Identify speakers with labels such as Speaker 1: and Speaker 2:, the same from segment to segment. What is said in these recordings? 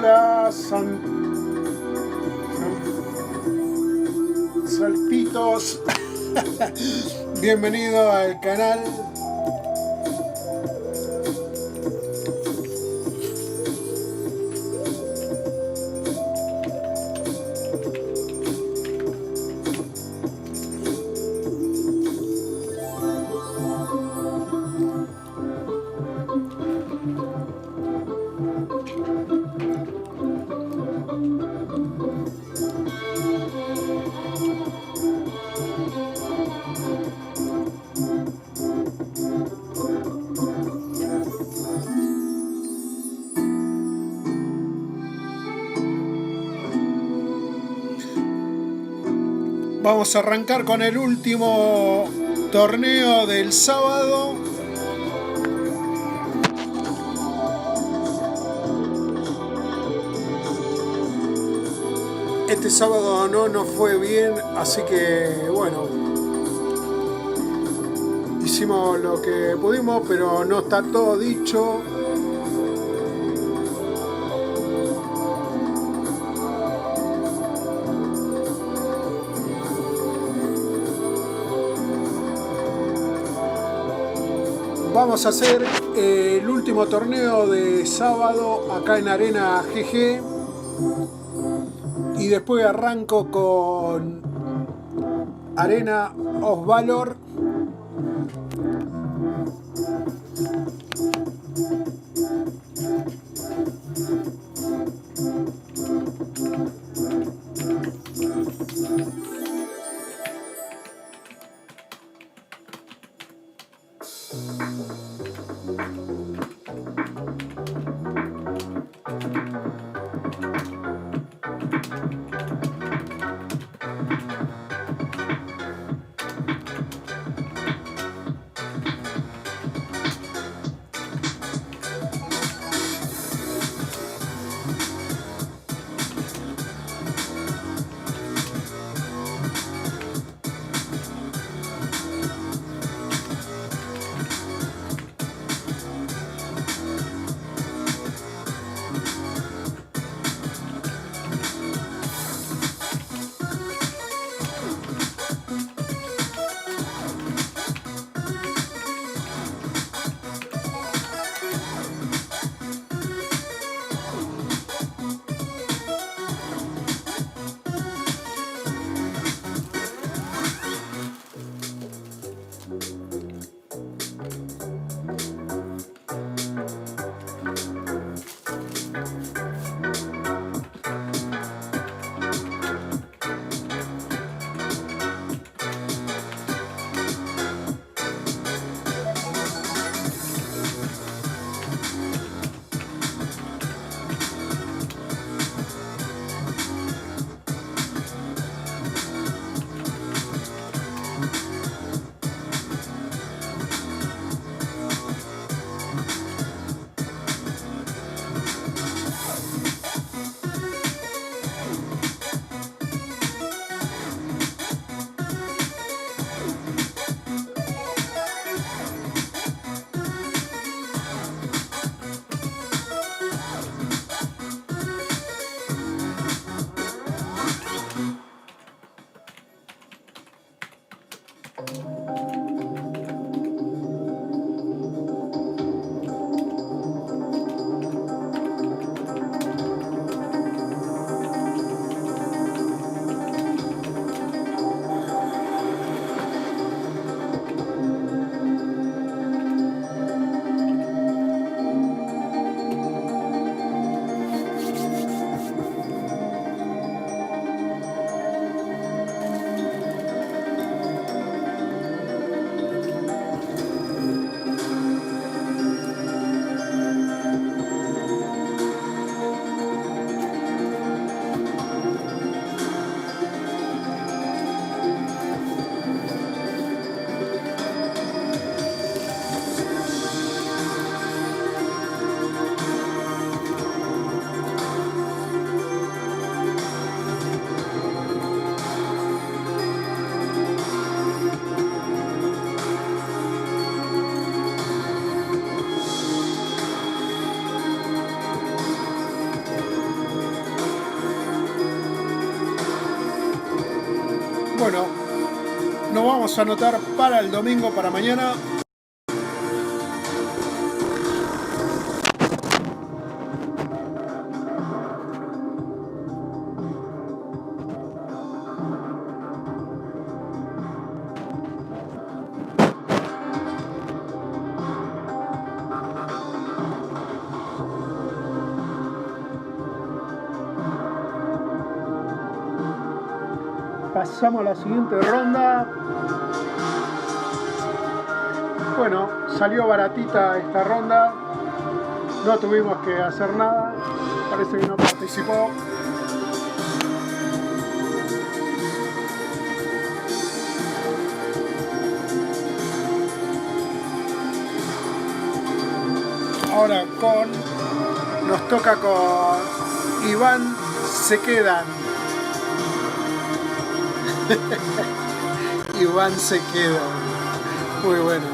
Speaker 1: Hola, salpitos. Bienvenido al canal. Vamos a arrancar con el último torneo del sábado. Este sábado no fue bien, así que bueno, hicimos lo que pudimos, pero no está todo dicho. Vamos a hacer el último torneo de sábado acá en Arena GG y después arranco con Arena of VALOR. vamos a anotar para el domingo, para mañana. Pasamos a la siguiente ronda. Bueno, salió baratita esta ronda. No tuvimos que hacer nada. Parece que no participó. Ahora nos toca con Iván se quedan. Iván se queda. Muy bueno.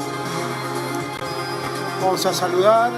Speaker 1: Vamos a saludar.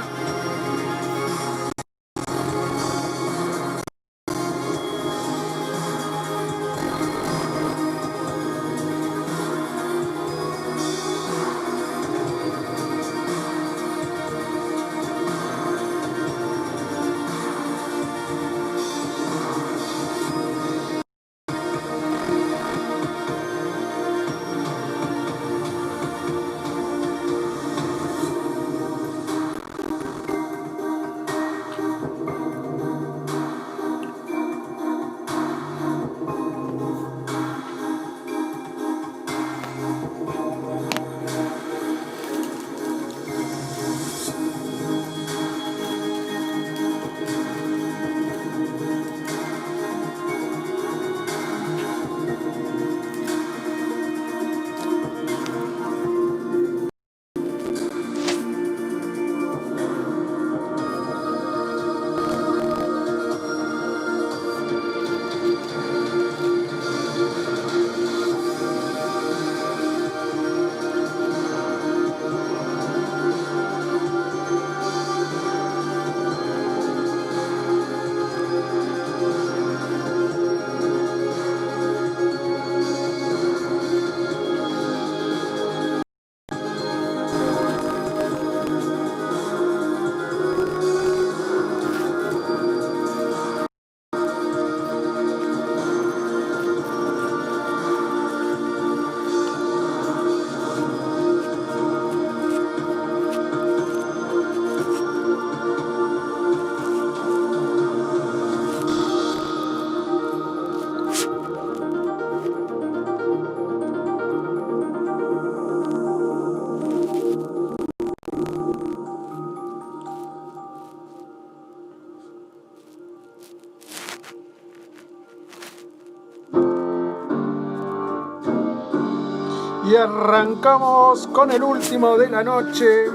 Speaker 1: Y arrancamos con el último de la noche.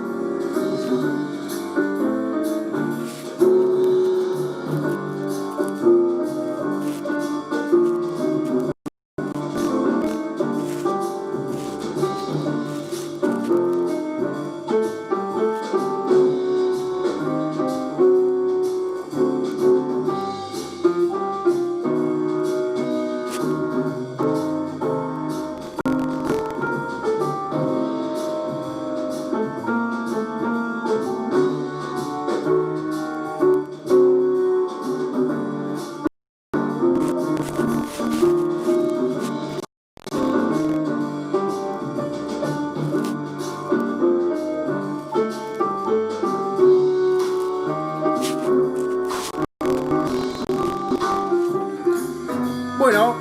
Speaker 1: Bueno,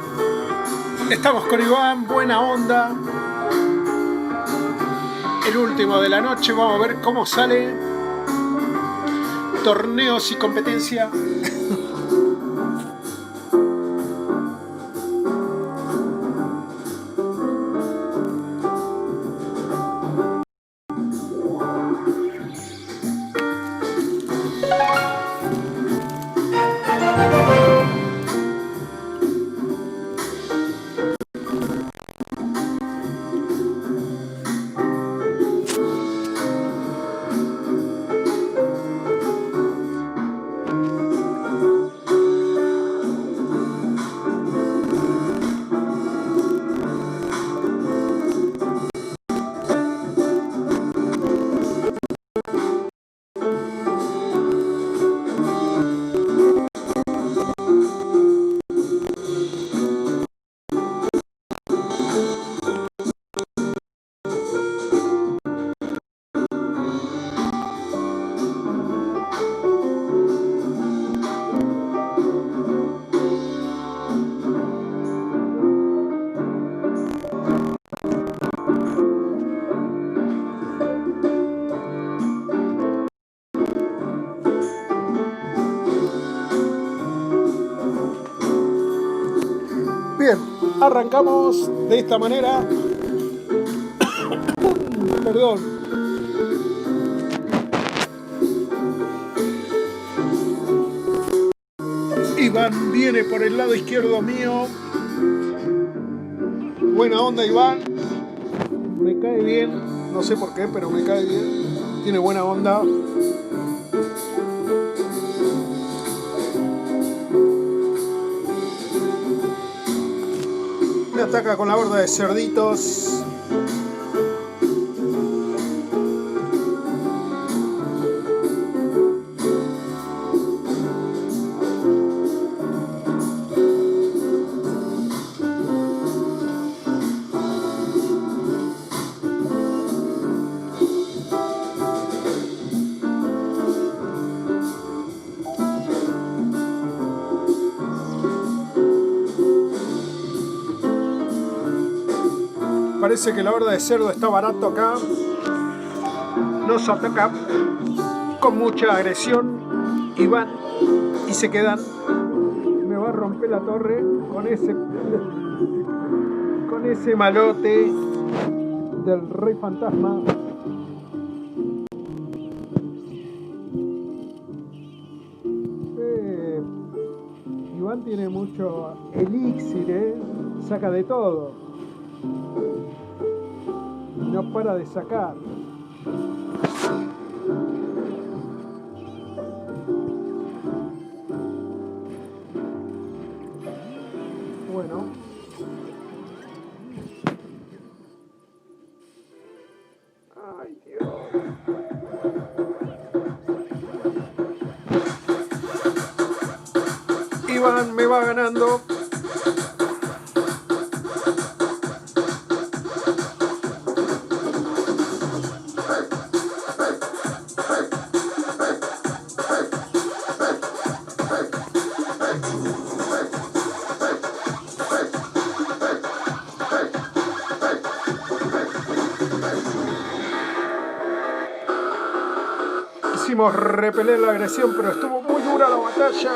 Speaker 1: estamos con Iván, buena onda. El último de la noche, vamos a ver cómo sale. Torneos y competencia. arrancamos de esta manera. Perdón. Iván viene por el lado izquierdo mío. Buena onda, Iván. Me cae bien. No sé por qué, pero me cae bien. Tiene buena onda. Me ataca con la horda de cerditos. Parece que la horda de cerdo está barato acá. Nos ataca con mucha agresión Iván y se quedan. Me va a romper la torre con ese malote del rey fantasma. Iván tiene mucho elixir, saca de todo. No para de sacar. Bueno. Ay, Dios. Iván me va ganando. Quisimos repeler la agresión, pero estuvo muy dura la batalla.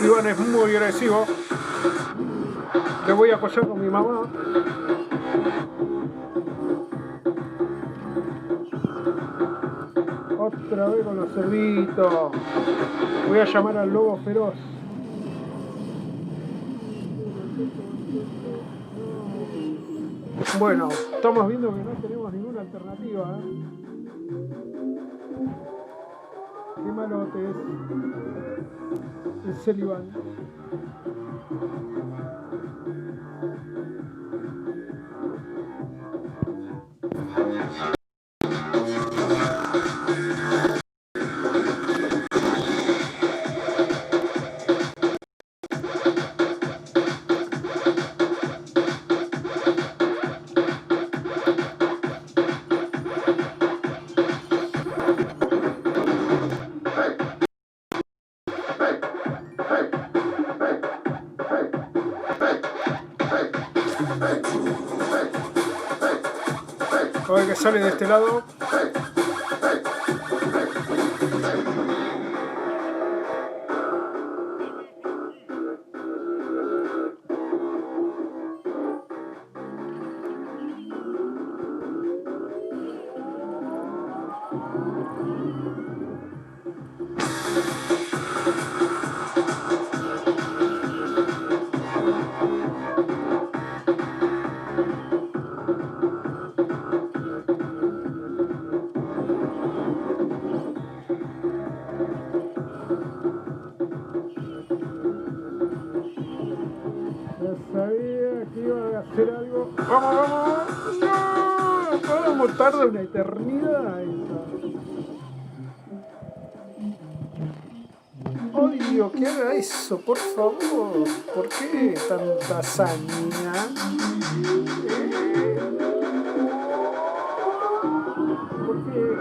Speaker 1: Iván es muy agresivo. Le voy a apoyar con mi mamá. Otra vez con los cerditos. Voy a llamar al lobo feroz. Bueno, estamos viendo que no tenemos ninguna alternativa. Qué malote es el Iván. A ver que sale de este lado. Sabía que iba a hacer algo. ¡Vamos, vamos! ¡No! ¿Cómo tarda una eternidad esta? Odio que haga eso, por favor. ¿Por qué tanta hazaña? ¿Por qué?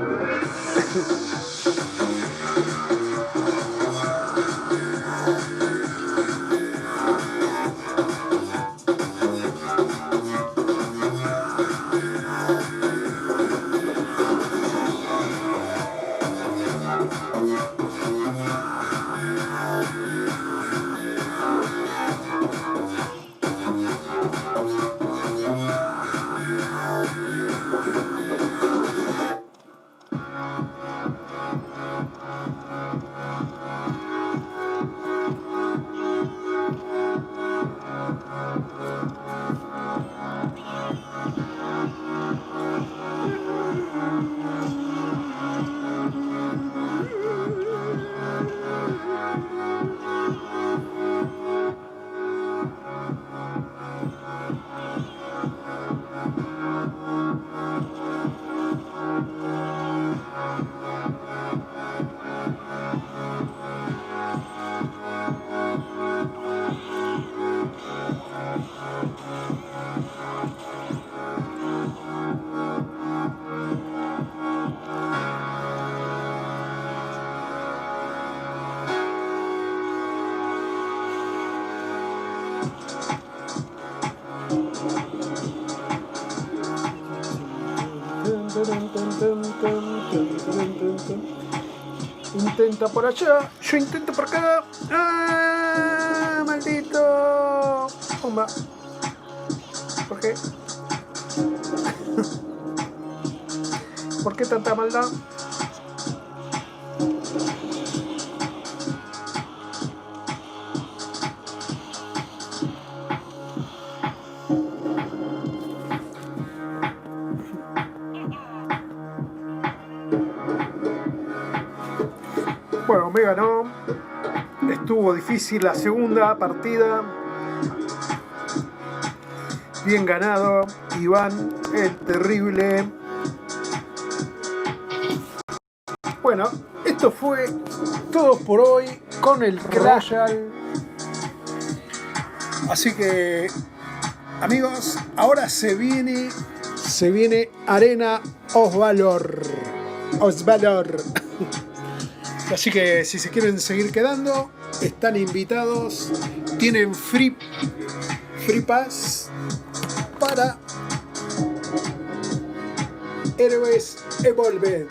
Speaker 1: Intenta por allá, yo intento por acá. ¡Ah! ¡Maldito! Pumba. ¿Por qué? ¿Por qué tanta maldad? Bueno, me ganó. Estuvo difícil la segunda partida. Bien ganado, Iván, el terrible. Bueno, esto fue todo por hoy con el Clash Royale. Así que, amigos, ahora se viene Arena VALOR. Así que si se quieren seguir quedando, están invitados. Tienen free pass para Héroes Evolve.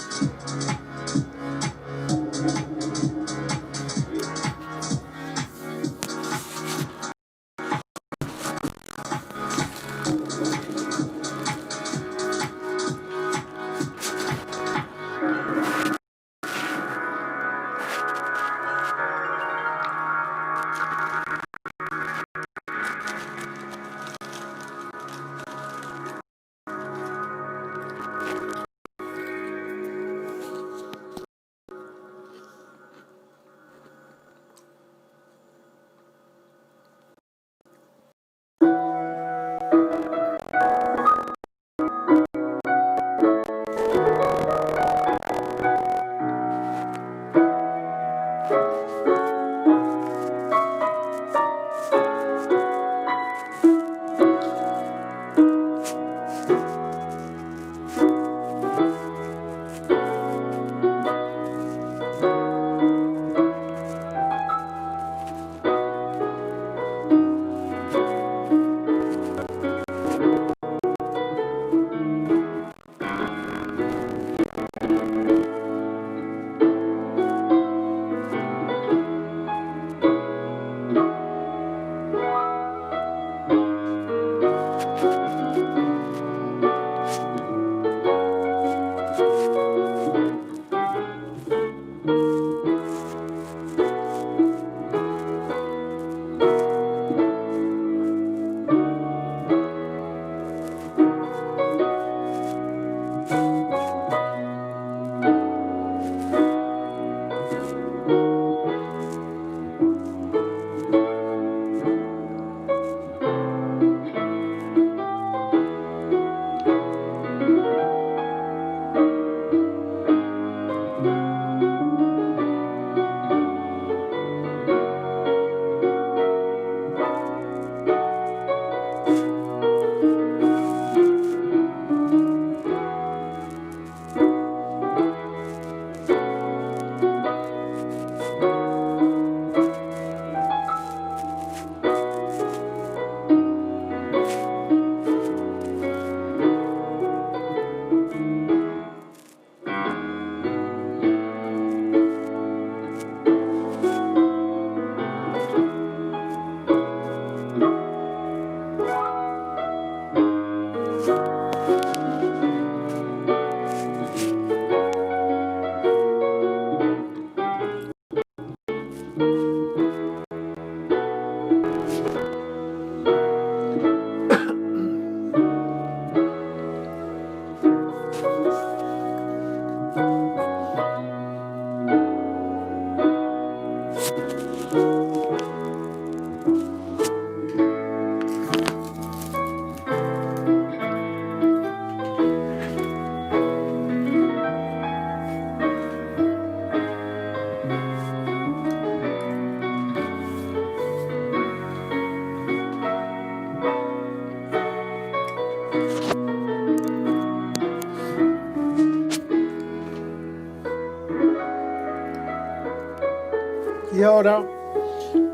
Speaker 1: Y ahora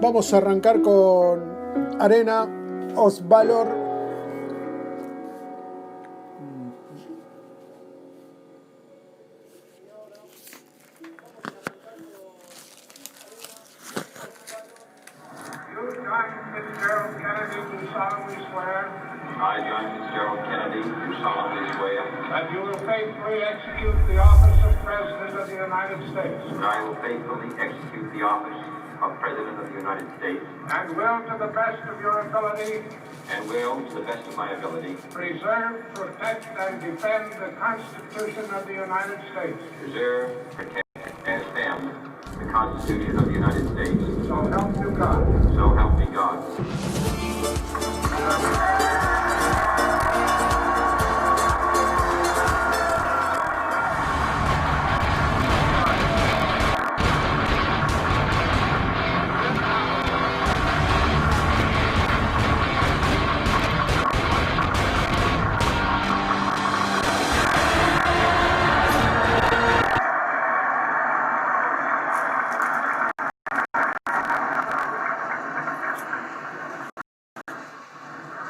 Speaker 1: vamos a arrancar con Arena, VALOR.
Speaker 2: I, John Fitzgerald Kennedy, do solemnly swear
Speaker 3: that you will faithfully execute the office of President of the United States.
Speaker 2: that I will faithfully execute the office of President of the United States
Speaker 3: And will, to the best of your ability,
Speaker 2: and will, to the best of my ability,
Speaker 3: preserve, protect, and defend the Constitution of the United States.
Speaker 2: preserve, protect, and defend the Constitution of the United States.
Speaker 3: So help you God.
Speaker 2: So help me God.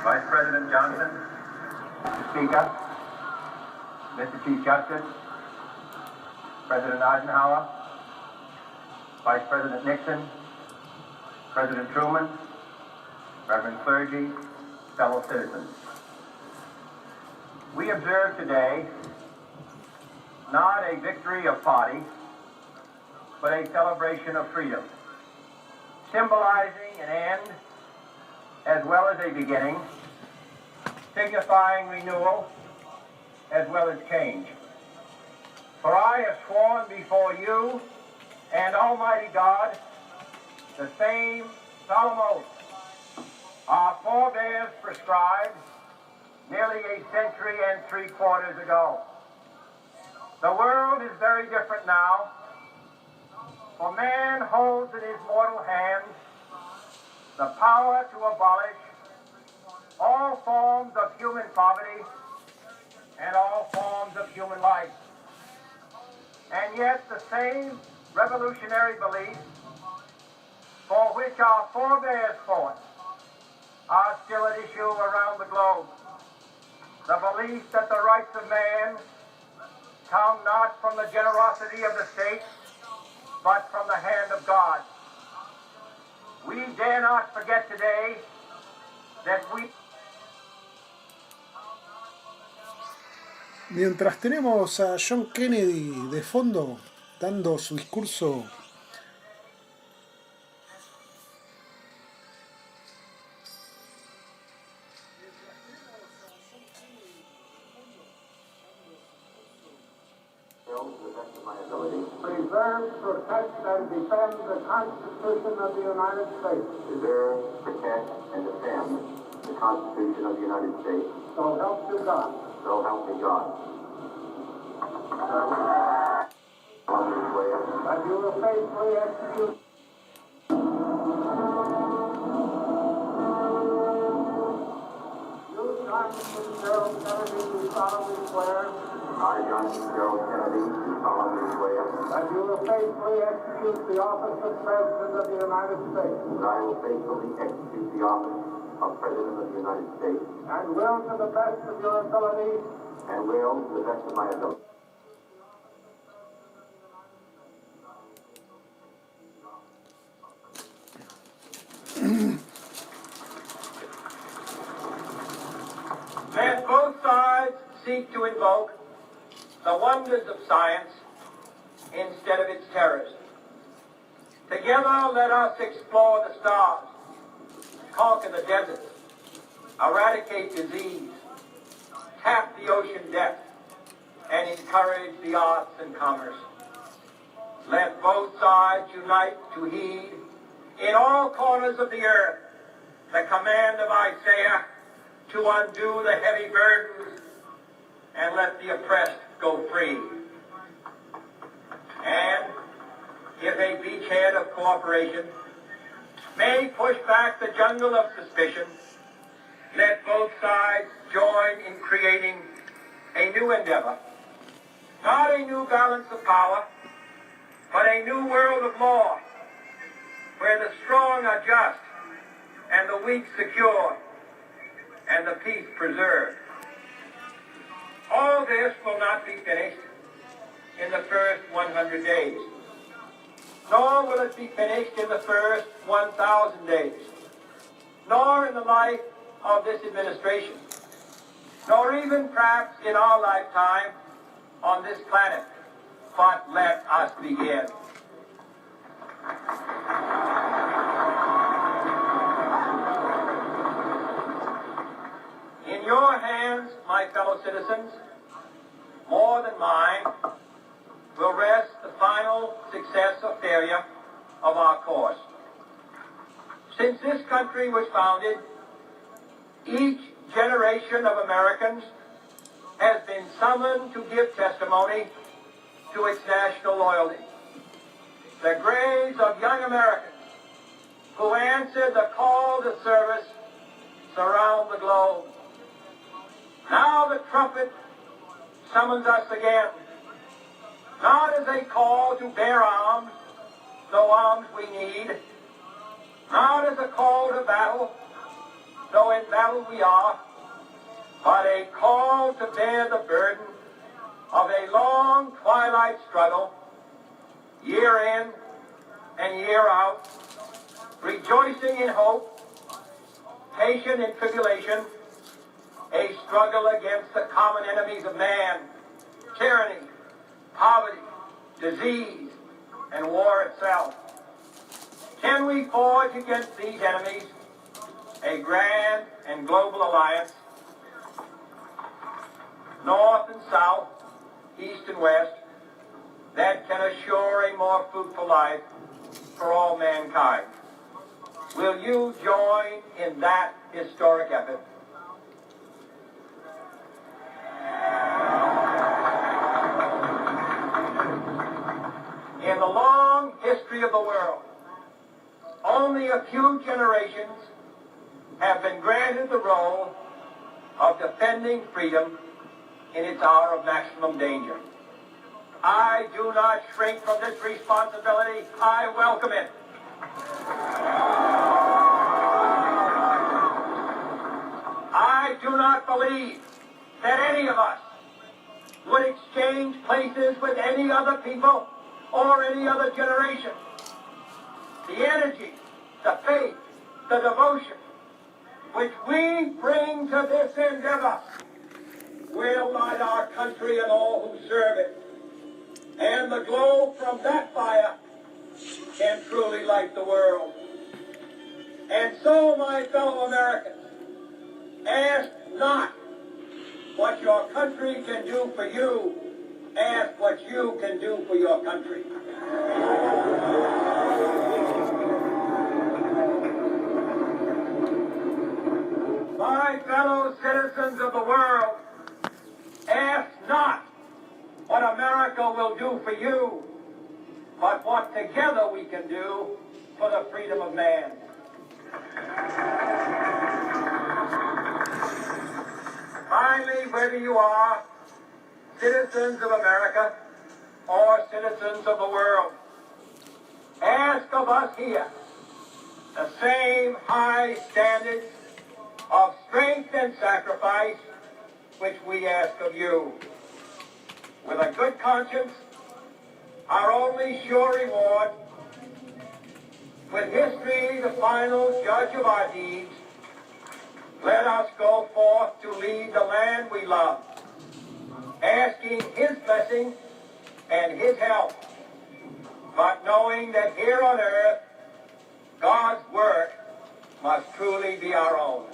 Speaker 4: Vice President Johnson, Speaker, Mr. Chief Justice, President Eisenhower, Vice President Nixon, President Truman, Reverend clergy, fellow citizens. We observe today not a victory of party, but a celebration of freedom, symbolizing an end as well as a beginning, signifying renewal as well as change. For I have sworn before you and Almighty God the same solemn oath our forebears prescribed nearly a century and 3/4 ago. The world is very different now, for man holds in his mortal hands the power to abolish all forms of human poverty and all forms of human life. And yet the same revolutionary beliefs for which our forebears fought are still at issue around the globe. The belief that the rights of man come not from the generosity of the state, but from the hand of God. We dare not forget today that we...
Speaker 1: Mientras tenemos a John Kennedy de fondo dando su discurso
Speaker 3: Preserve, protect, and defend the Constitution of the United States.
Speaker 2: Preserve, protect, and defend the Constitution of the United States.
Speaker 3: So help you God.
Speaker 2: So help me God. Solemnly swear
Speaker 3: That you will faithfully execute you, John Fitzgerald Kennedy, do solemnly swear
Speaker 2: I, John Fitzgerald Kennedy, do solemnly swear
Speaker 3: that you will faithfully execute the office of President of the United States.
Speaker 2: that I will faithfully execute the office of President of the United States
Speaker 3: And will, to the best of your ability,
Speaker 2: and will, to the best of my ability,
Speaker 4: Let both sides seek to invoke the wonders of science instead of its terrors. Together let us explore the stars, conquer the deserts, eradicate disease, tap the ocean depths, and encourage the arts and commerce. Let both sides unite to heed in all corners of the earth the command of Isaiah to undo the heavy burdens and let the oppressed go free. And if a beachhead of cooperation may push back the jungle of suspicion, let both sides join in creating a new endeavor, not a new balance of power, but a new world of law, where the strong are just and the weak secured, and the peace preserved. All this will not be finished in the first 100 days, nor will it be finished in the first 1,000 days, nor in the life of this administration, nor even perhaps in our lifetime on this planet. But let us begin. In your hands, my fellow citizens, more than mine, will rest the final success or failure of our course. Since this country was founded, each generation of Americans has been summoned to give testimony to its national loyalty. The graves of young Americans who answered the call to service surround the globe. Now the trumpet summons us again, not as a call to bear arms, though arms we need, not as a call to battle, though in battle we are, but a call to bear the burden of a long twilight struggle, year in and year out, rejoicing in hope, patient in tribulation, a struggle against the common enemies of man, tyranny, poverty, disease, and war itself. Can we forge against these enemies a grand and global alliance, north and south, east and west, that can assure a more fruitful life for all mankind? Will you join in that historic effort? In the long history of the world, only a few generations have been granted the role of defending freedom in its hour of maximum danger. I do not shrink from this responsibility. I welcome it. I do not believe that any of us would exchange places with any other people or any other generation. The energy, the faith, the devotion which we bring to this endeavor will light our country and all who serve it. And the glow from that fire can truly light the world. And so, my fellow Americans, ask not what your country can do for you. Ask what you can do for your country. My fellow citizens of the world, ask not what America will do for you, but what together we can do for the freedom of man. Finally, whether you are citizens of America or citizens of the world, ask of us here the same high standards of strength and sacrifice which we ask of you. With a good conscience, our only sure reward, with history the final judge of our deeds, let us go forth to lead the land we love, asking his blessing and his help, but knowing that here on earth, God's work must truly be our own.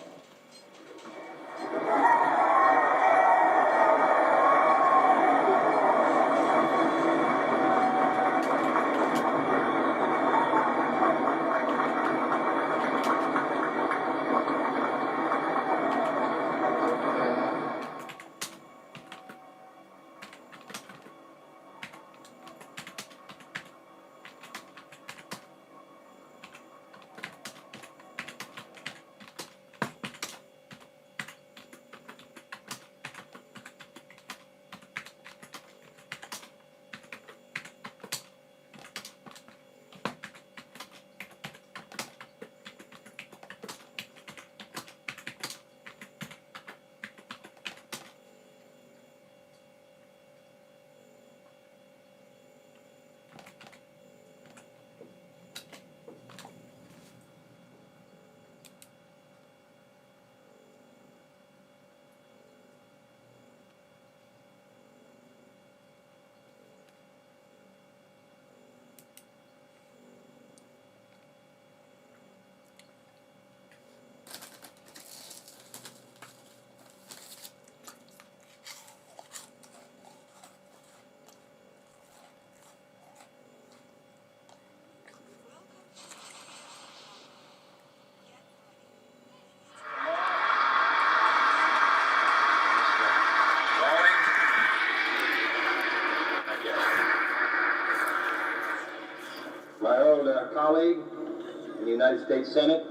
Speaker 4: United States Senate,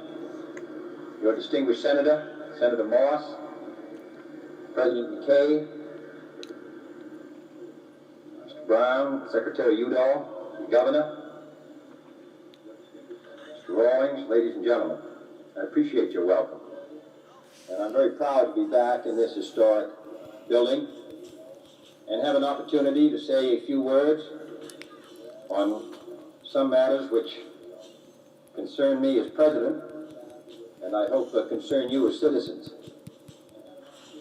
Speaker 4: your distinguished Senator, Senator Moss, President McKay, Mr. Brown, Secretary Udall, the Governor, Mr. Rawlings, ladies and gentlemen, I appreciate your welcome. And I'm very proud to be back in this historic building and have an opportunity to say a few words on some matters which concern me as president, and I hope concern you as citizens.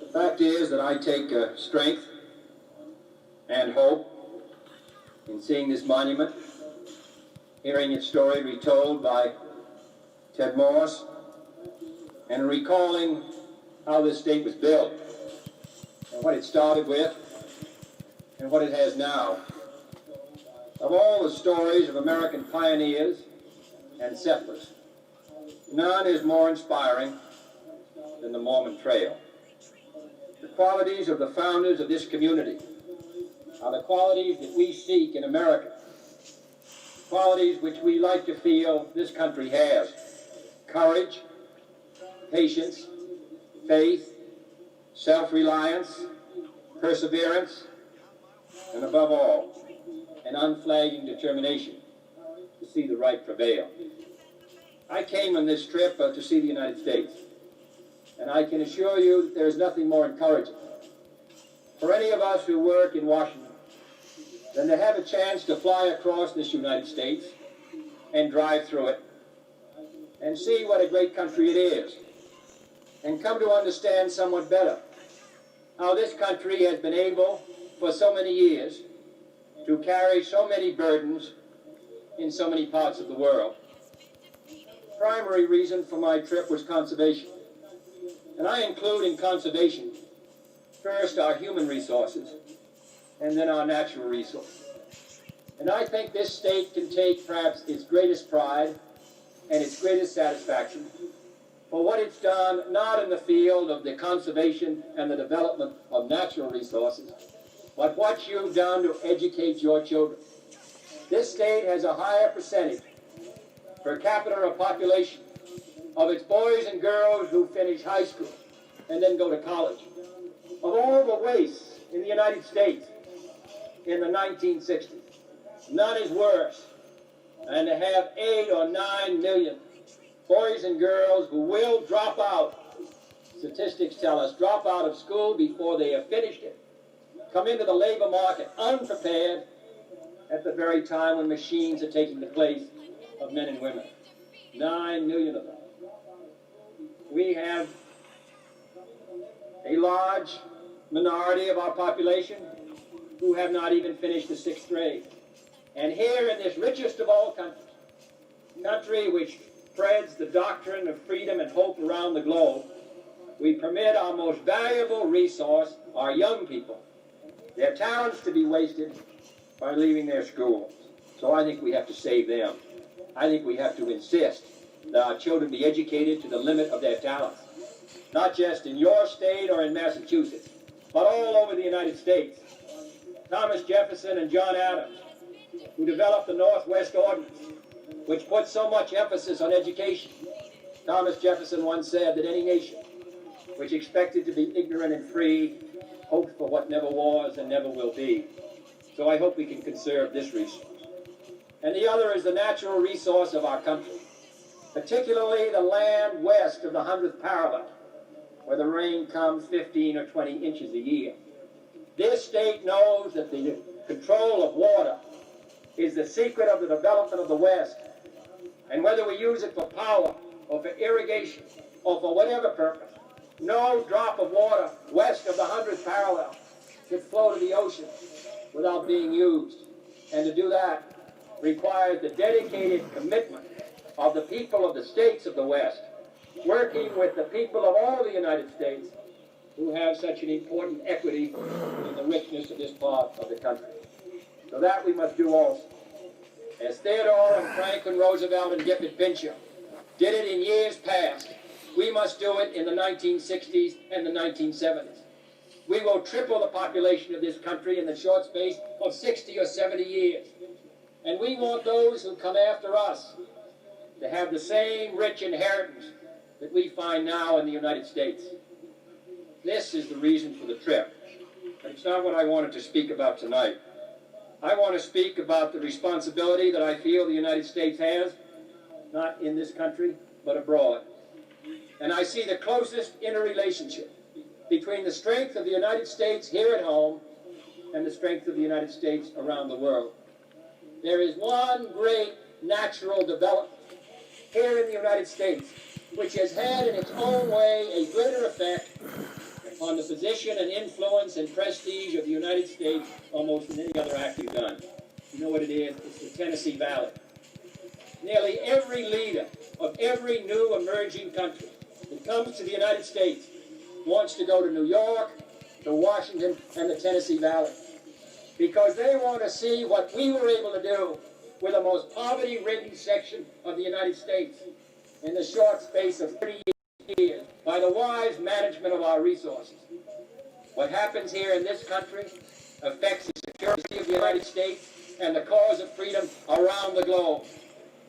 Speaker 4: The fact is that I take strength and hope in seeing this monument, hearing its story retold by Ted Morse, and recalling how this state was built, and what it started with, and what it has now. Of all the stories of American pioneers and settlers, none is more inspiring than the Mormon Trail. The qualities of the founders of this community are the qualities that we seek in America, qualities which we like to feel this country has: courage, patience, faith, self-reliance, perseverance, and above all, an unflagging determination to see the right prevail. I came on this trip to see the United States, and I can assure you that there is nothing more encouraging for any of us who work in Washington than to have a chance to fly across this United States and drive through it and see what a great country it is, and come to understand somewhat better how this country has been able for so many years to carry so many burdens in so many parts of the world. The primary reason for my trip was conservation. And I include in conservation first our human resources and then our natural resources. And I think this state can take perhaps its greatest pride and its greatest satisfaction for what it's done, not in the field of the conservation and the development of natural resources, but what you've done to educate your children. This state has a higher percentage per capita of population of its boys and girls who finish high school and then go to college. Of all the wastes in the United States in the 1960s, none is worse than to have 8 or 9 million boys and girls who will drop out. Statistics tell us drop out of school before they have finished it, come into the labor market unprepared at the very time when machines are taking the place of men and women. 9 million of them. We have a large minority of our population who have not even finished the 6th grade. And here in this richest of all countries, country which spreads the doctrine of freedom and hope around the globe, we permit our most valuable resource, our young people, their talents to be wasted by leaving their schools. So I think we have to save them. I think we have to insist that our children be educated to the limit of their talents, not just in your state or in Massachusetts, but all over the United States. Thomas Jefferson and John Adams, who developed the Northwest Ordinance, which put so much emphasis on education. Thomas Jefferson once said that any nation which expected to be ignorant and free hoped for what never was and never will be. So I hope we can conserve this resource. And the other is the natural resource of our country, particularly the land west of the 100th parallel, where the rain comes 15 or 20 inches a year. This state knows that the control of water is the secret of the development of the West. And whether we use it for power or for irrigation or for whatever purpose, no drop of water west of the 100th parallel should flow to the ocean without being used. And to do that requires the dedicated commitment of the people of the states of the West, working with the people of all the United States who have such an important equity in the richness of this part of the country. So that we must do also. As Theodore and Franklin Roosevelt and Gifford Pinchot did it in years past, we must do it in the 1960s and the 1970s. We will triple the population of this country in the short space of 60 or 70 years. And we want those who come after us
Speaker 5: to have the same rich inheritance that we find now in the United States. This is the reason for the trip. But it's not what I wanted to speak about tonight. I want to speak about the responsibility that I feel the United States has, not in this country, but abroad. And I see the closest interrelationship between the strength of the United States here at home and the strength of the United States around the world. There is one great natural development here in the United States which has had in its own way a greater effect on the position and influence and prestige of the United States almost than any other act we've done. You know what it is? It's the Tennessee Valley. Nearly every leader of every new emerging country that comes to the United States wants to go to New York, to Washington, and the Tennessee Valley, because they want to see what we were able to do with the most poverty-ridden section of the United States in the short space of 30 years by the wise management of our resources. What happens here in this country affects the security of the United States and the cause of freedom around the globe.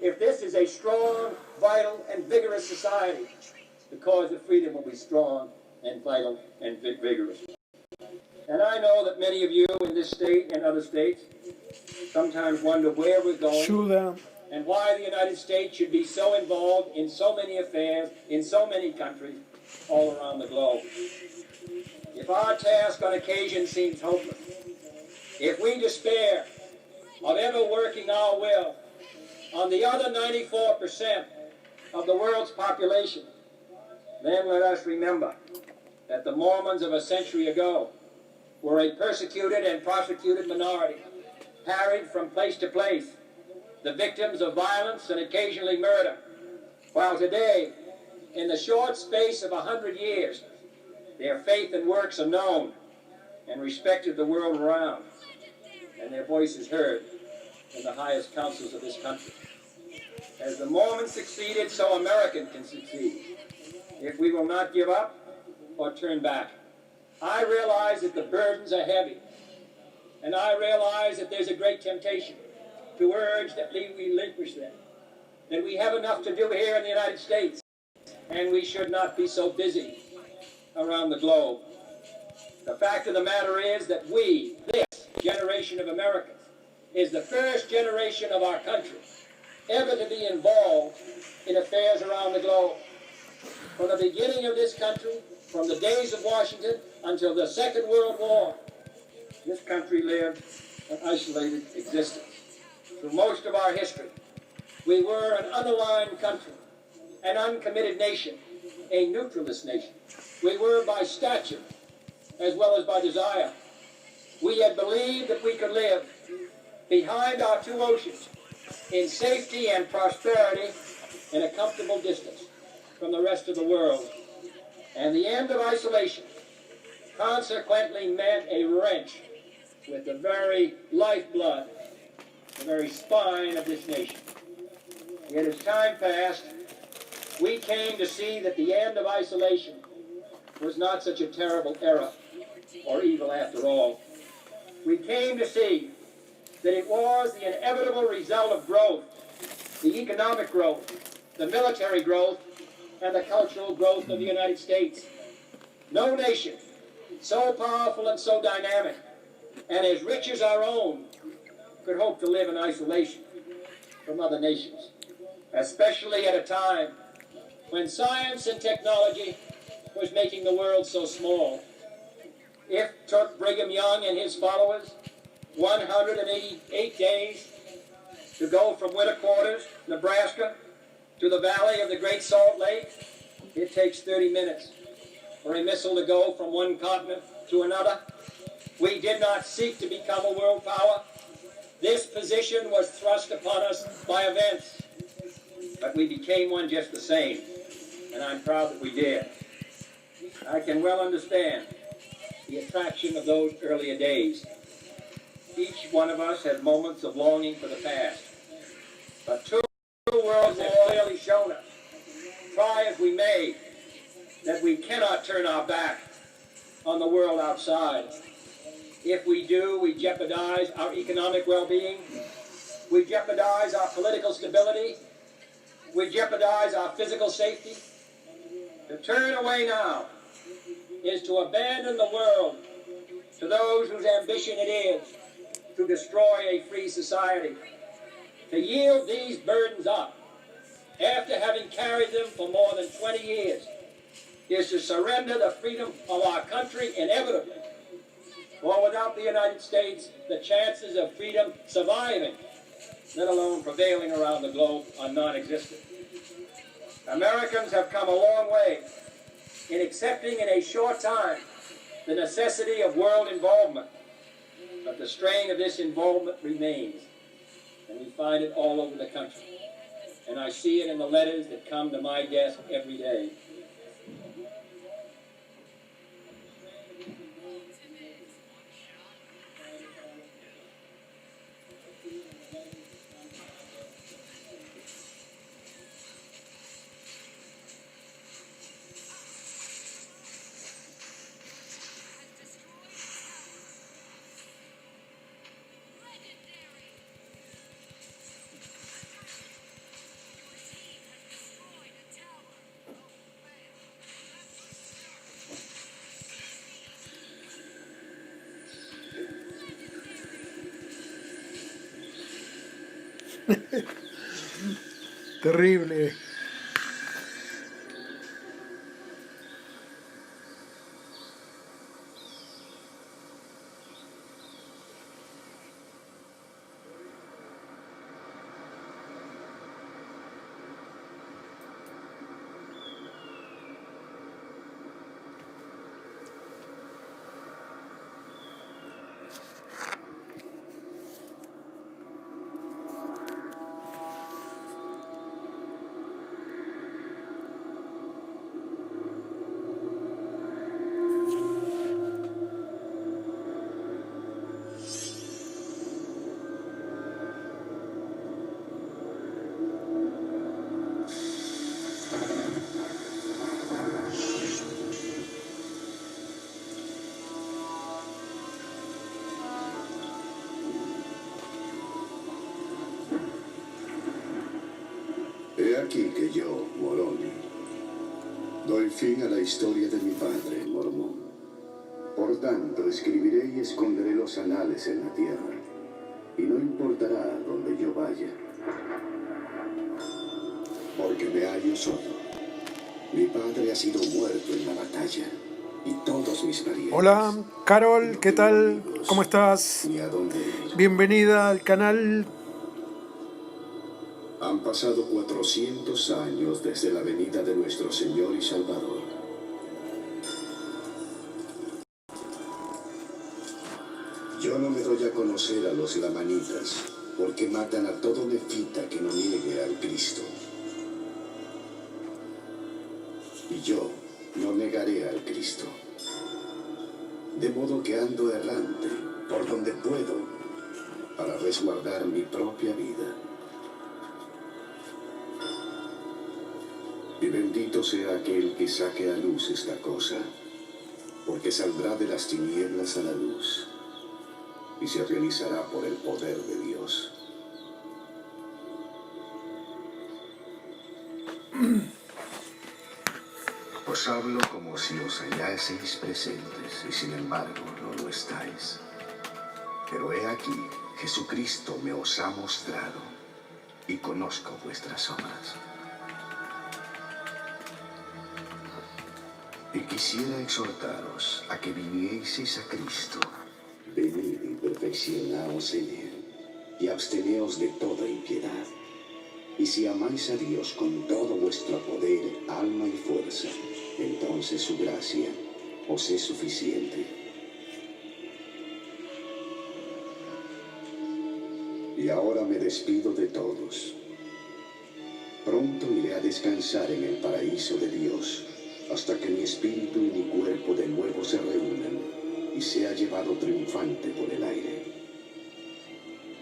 Speaker 5: If this is a strong, vital, and vigorous society, the cause of freedom will be strong and vital and vigorous. And I know that many of you in this state and other states sometimes wonder where we're going and why the United States should be so involved in so many affairs in so many countries all around the globe. If our task on occasion seems hopeless, if we despair of ever working our will on the other 94% of the world's population, then let us remember that the Mormons of a century ago were a persecuted and prosecuted minority, harried from place to place, the victims of violence and occasionally murder, while today, in the short space of 100 years, their faith and works are known and respected the world around, and their voices heard in the highest councils of this country. As the Mormons succeeded, so American can succeed, if we will not give up or turn back. I realize that the burdens are heavy, and I realize that there's a great temptation to urge that we relinquish them, that we have enough to do here in the United States, and we should not be so busy around the globe. The fact of the matter is that we, this generation of Americans, is the first generation of our country ever to be involved in affairs around the globe. From the beginning of this country, from the days of Washington until the Second World War, this country lived an isolated existence. Through most of our history, we were an unaligned country, an uncommitted nation, a neutralist nation. We were by stature as well as by desire. We had believed that we could live behind our two oceans in safety and prosperity in a comfortable distance from the rest of the world. And the end of isolation consequently meant a wrench with the very lifeblood, the very spine of this nation. Yet as time passed, we came to see that the end of isolation was not such a terrible error or evil after all. We came to see that it was the inevitable result of growth, the economic growth, the military growth, and the cultural growth of the United States. No nation so powerful and so dynamic and as rich as our own could hope to live in isolation from other nations, especially at a time when science and technology was making the world so small. It took Brigham Young and his followers 188 days to go from winter quarters, Nebraska, to the valley of the Great Salt Lake. It takes 30 minutes for a missile to go from one continent to another. We did not seek to become a world power. This position was thrust upon us by events, but we became one just the same, and I'm proud that we did. I can well understand the attraction of those earlier days. Each one of us has moments of longing for the past, but two worlds have clearly shown us, try as we may, that we cannot turn our back on the world outside. If we do, we jeopardize our economic well-being, we jeopardize our political stability, we jeopardize our physical safety. To turn away now is to abandon the world to those whose ambition it is to destroy a free society. To yield these burdens up after having carried them for more than 20 years is to surrender the freedom of our country inevitably. For without the United States, the chances of freedom surviving, let alone prevailing around the globe, are non-existent. Americans have come a long way in accepting in a short time the necessity of world involvement. But the strain of this involvement remains, and we find it all over the country. And I see it in the letters that come to my desk every day.
Speaker 1: Terrible.
Speaker 6: He aquí que yo, Moroni, doy fin a la historia de mi padre, Mormón. Por tanto, escribiré y esconderé los anales en la tierra, y no importará donde yo vaya, porque me hallo solo. Mi padre ha sido muerto en la batalla, y todos mis parientes.
Speaker 1: Hola, Carol, ¿qué tal? ¿Cómo estás?
Speaker 6: Ni a dónde ir.
Speaker 1: Bienvenida al canal.
Speaker 6: Han pasado 400 años desde la venida de nuestro Señor y Salvador. Yo no me doy a conocer a los lamanitas, porque matan a todo nefita que no niegue al Cristo. Y yo no negaré al Cristo. De modo que ando errante por donde puedo para resguardar mi propia vida. Y bendito sea aquel que saque a luz esta cosa, porque saldrá de las tinieblas a la luz, y se realizará por el poder de Dios. Os hablo como si os hallaseis presentes, y sin embargo no lo estáis. Pero he aquí, Jesucristo me os ha mostrado, y conozco vuestras obras. Y quisiera exhortaros a que vinieseis a Cristo. Venid y perfeccionaos en Él, y absteneos de toda impiedad. Y si amáis a Dios con todo vuestro poder, alma y fuerza, entonces su gracia os es suficiente. Y ahora me despido de todos. Pronto iré a descansar en el paraíso de Dios, hasta que mi espíritu y mi cuerpo de nuevo se reúnan y sea llevado triunfante por el aire,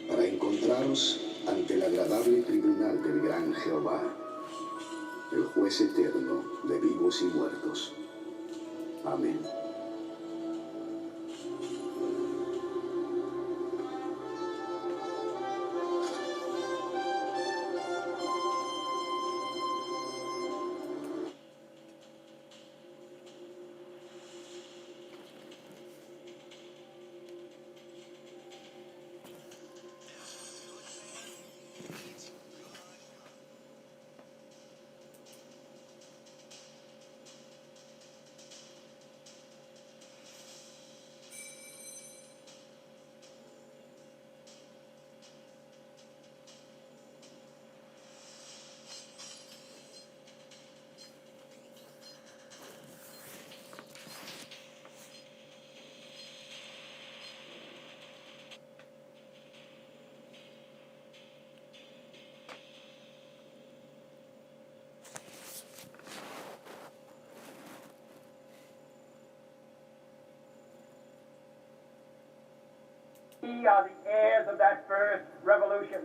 Speaker 6: para encontraros ante el agradable tribunal del gran Jehová, el juez eterno de vivos y muertos. Amén.
Speaker 4: we are the heirs of that first revolution.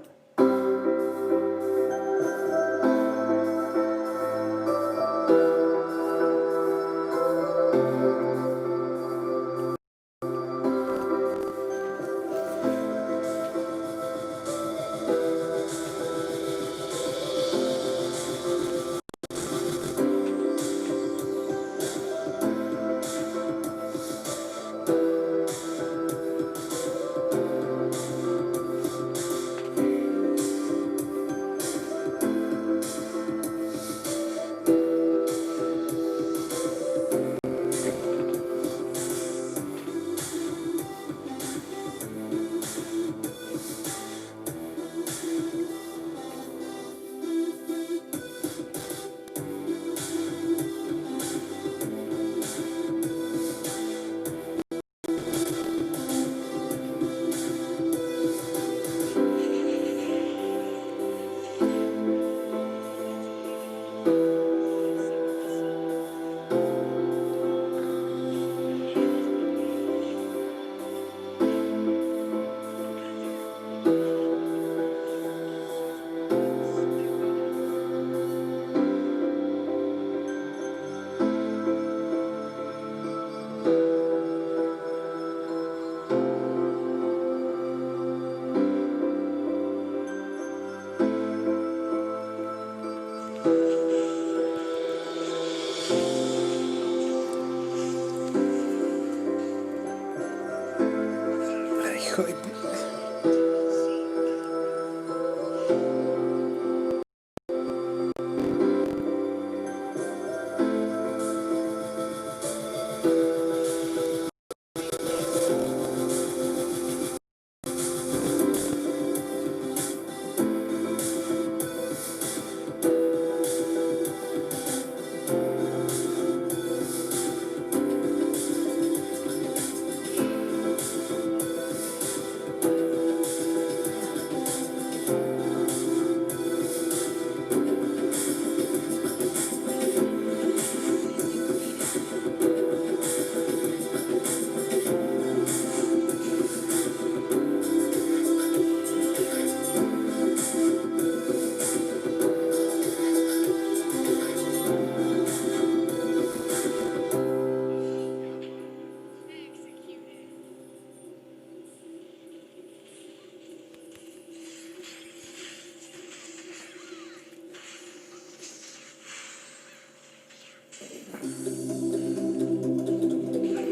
Speaker 1: Hijo de...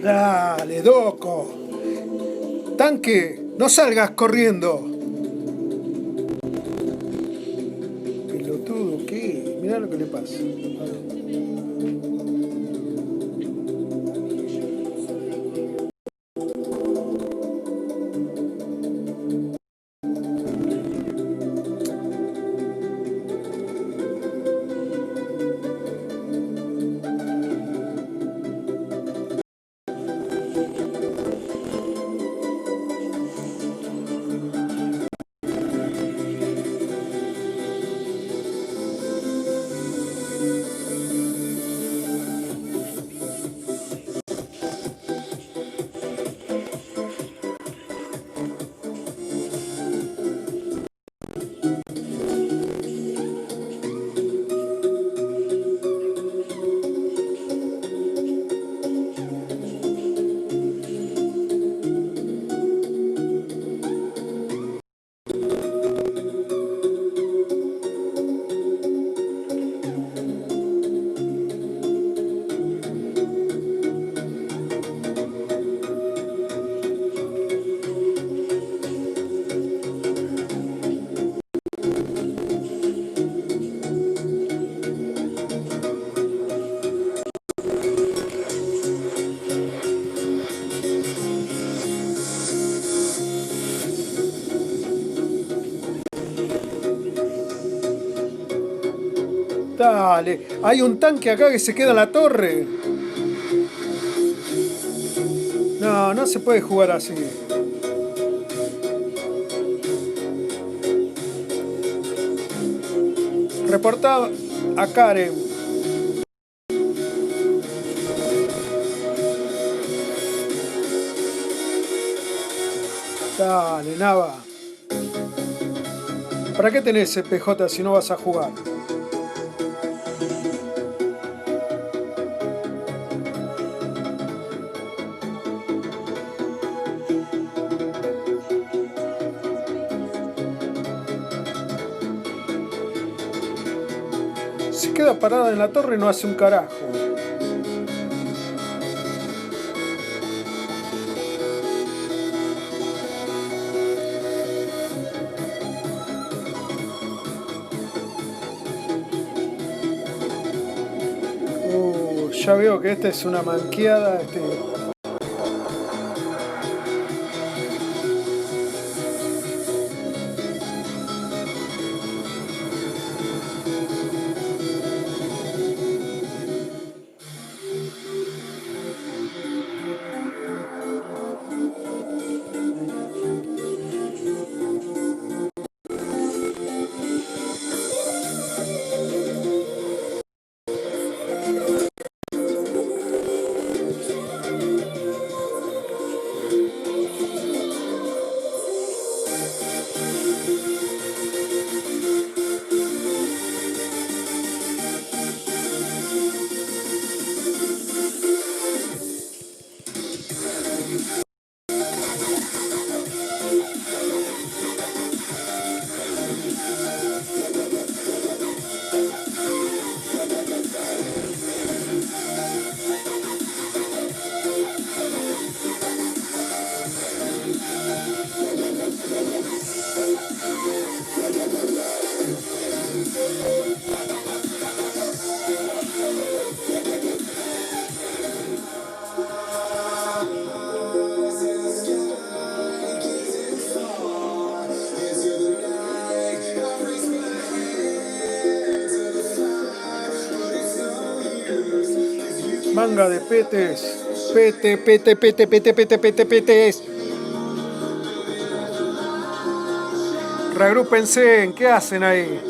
Speaker 1: Dale, Doco. Tanque, no salgas corriendo. Pelotudo, ¿qué? Mirá lo que le pasa. Dale, hay un tanque acá que se queda en la torre. No, no se puede jugar así. Reportado a Karen. Dale, Nava. ¿Para qué tenés ese PJ si no vas a jugar? Se queda parada en la torre y no hace un carajo. Ya veo que esta es una manqueada. Manga de petes. Pete, pete, pete, pete, pete, pete, petes. Reagrúpense, ¿en qué hacen ahí?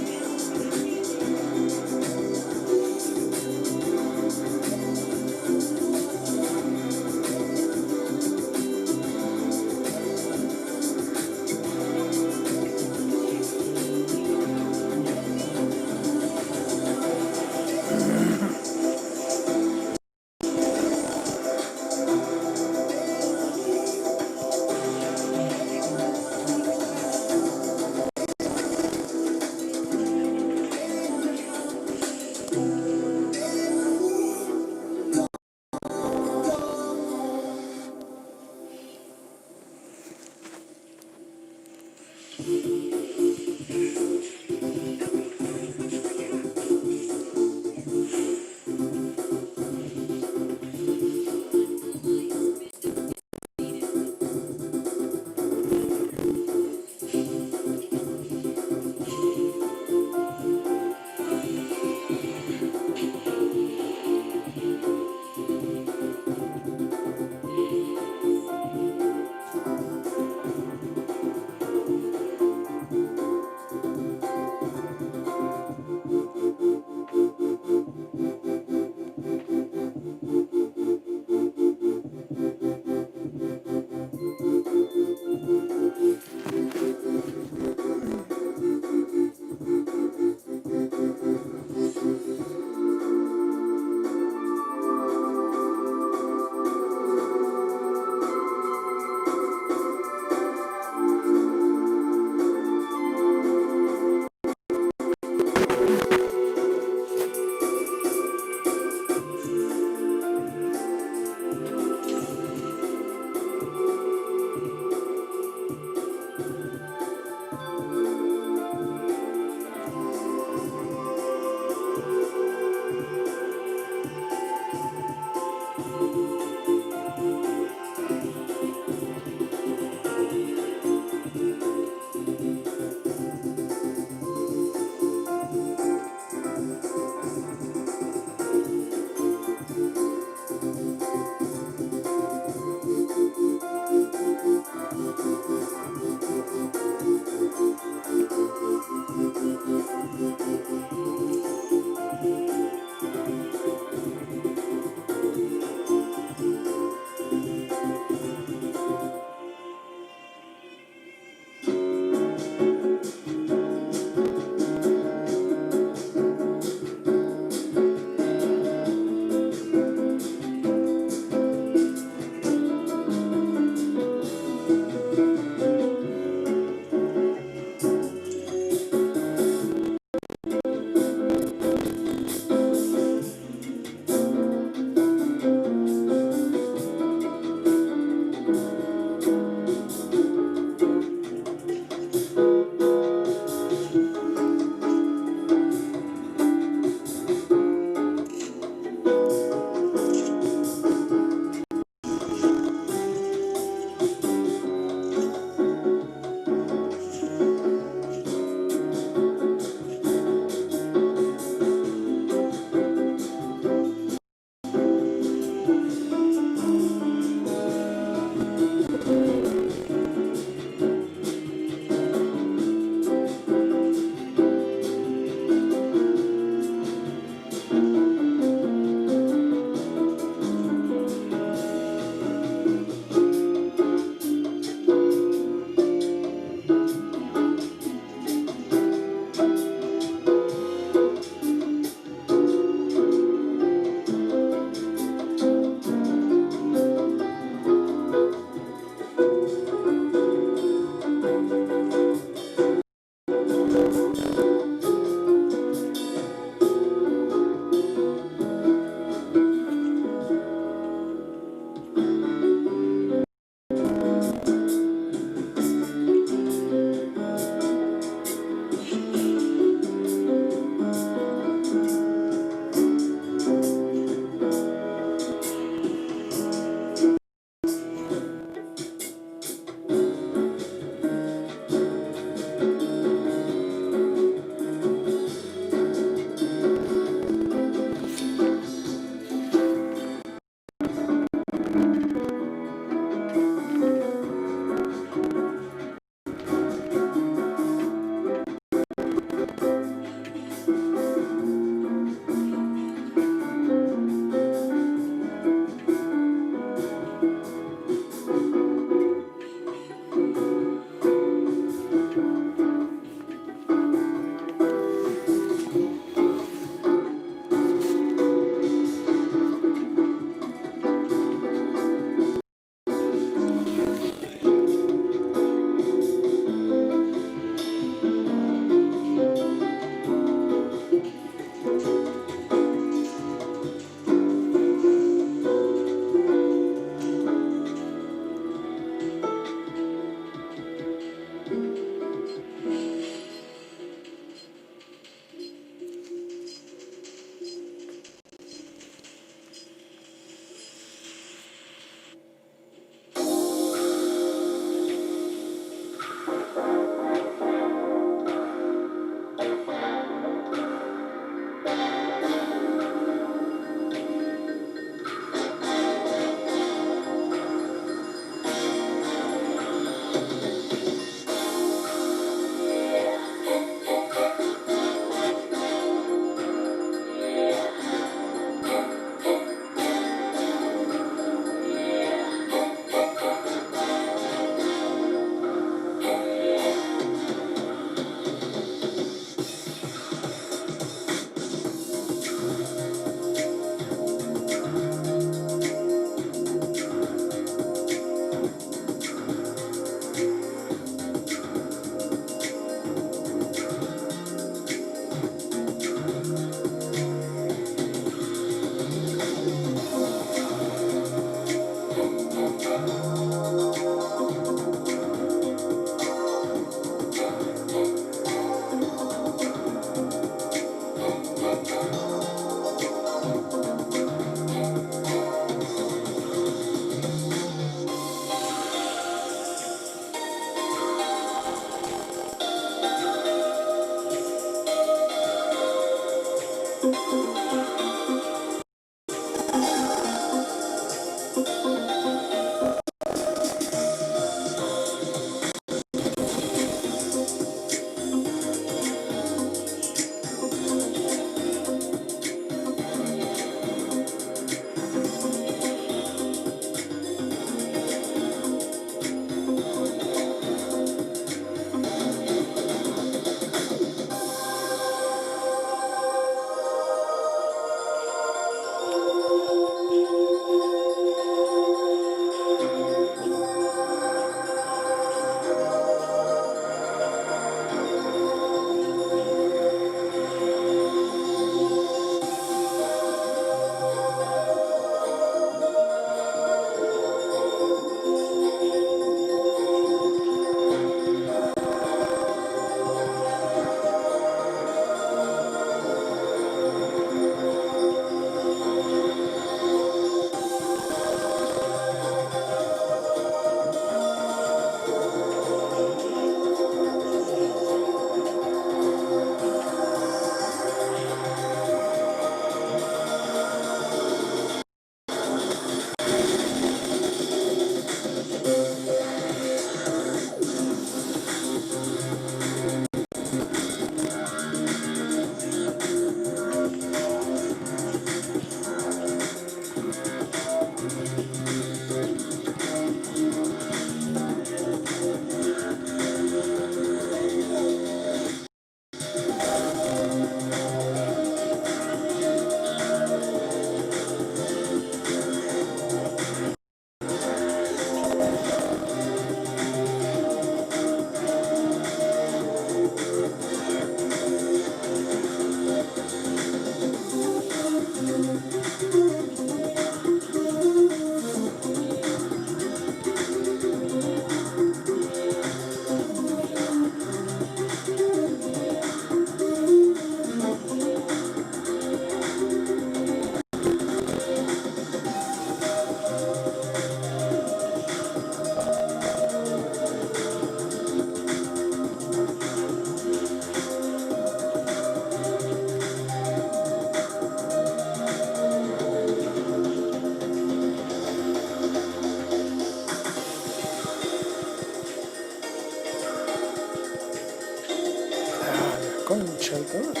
Speaker 1: Está.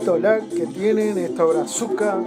Speaker 1: Maldito lag que tienen esta brazuca.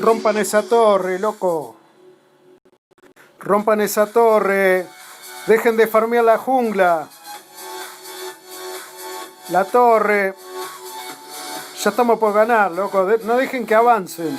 Speaker 1: Rompan esa torre, loco. Rompan esa torre. Dejen de farmear la jungla. La torre. Ya estamos por ganar, loco. No dejen que avancen.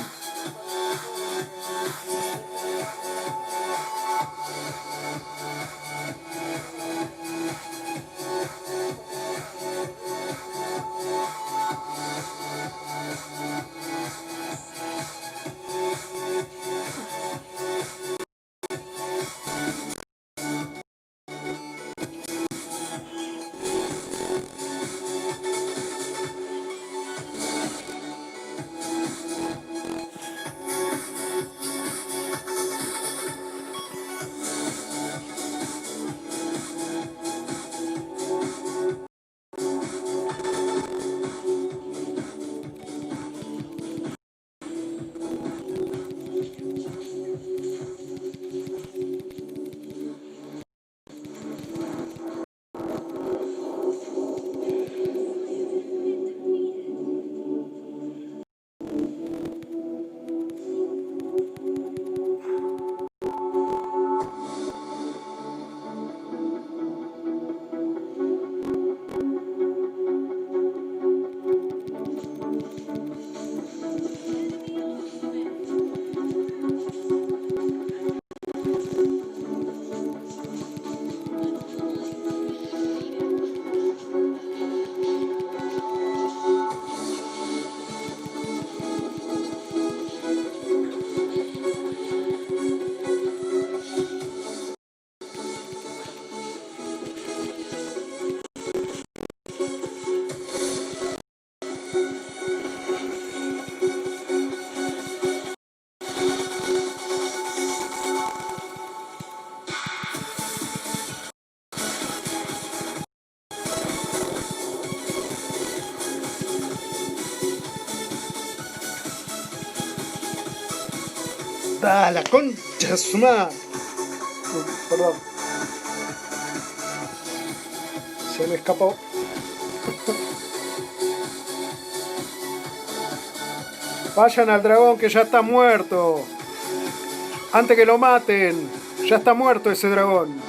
Speaker 1: ¡Da la concha de su madre! Perdón. Se me escapó. Vayan al dragón que ya está muerto. Antes que lo maten. Ya está muerto ese dragón.